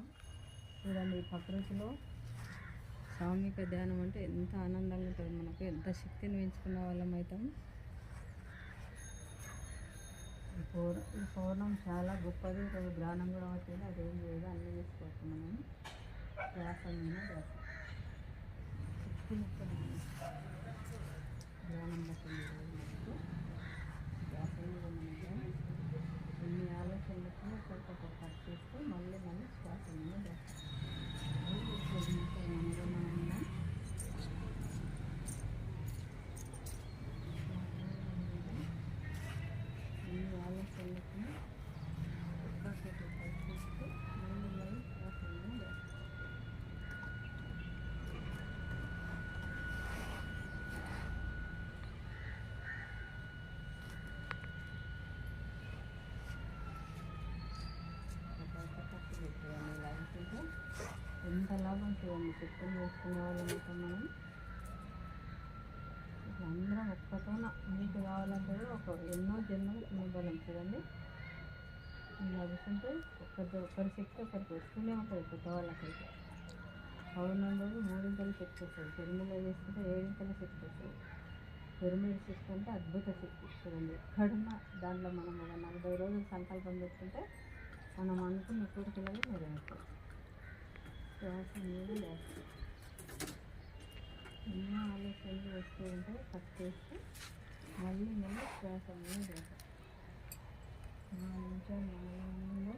ఉంటాం. చూడండి ఈ ప్రకృతిలో సామూహిక ధ్యానం అంటే ఎంత ఆనందంగా ఉంటుంది, మనకు ఎంత శక్తిని పెంచుకున్న వాళ్ళం అవుతాం. ఈ పౌర్ణం చాలా గొప్పది. ఈరోజు ధ్యానం కూడా అవుతుంది. అదేం లేదు, అన్నీ చేసుకోవచ్చు మనం. ధ్యాస మీద ధ్యాస శక్తిని ధ్యానం పట్టింది మనకు. ధ్యాస మీద మనకు ఎన్ని ఆలోచనలకు ఒక్కొక్క కట్ చేస్తే మళ్ళీ శ్వాస మీద ధ్యాస. మనలో మనం ఎన్ని ఆలోచనలకు ఒక్కొక్క కట్ చేస్తే మళ్ళీ శ్వాస మీద ధ్యాస. ఎంత లాభం చూడండి, శక్తిని వేసుకునే వాళ్ళం అయితే మనం. ఇట్లా అందరం ఒక్కతోన మీకు కావాలంటే ఎన్నో జన్మలు పుణ్యబలం చూడండి. ఇలా కూర్చుంటే ఒక్కరి శక్తి ఒకరికి వస్తూనే ఉంటుంది. కొత్త వాళ్ళకైతే పౌర్ణమి రోజు 3 శక్తి వస్తుంది, పిరమిడ్ చేసుకుంటే 7 శక్తి వస్తుంది. పిరమిడ్ శక్తి అంటే అద్భుత శక్తి చూడండి. ఎక్కడున్నా దాంట్లో మనం ఒక 40 రోజులు సంకల్పం పెట్టుకుంటే మనం అనుకున్న కోరికలనే నెరవేరుతాయి. శ్వాస మీద ధ్యాస. ఎన్నో ఆలోచనలు వస్తూ ఉంటాయి, కట్ చేసి మళ్ళీ శ్వాస మీద ధ్యాస. 4 నిమిషాలు మనలో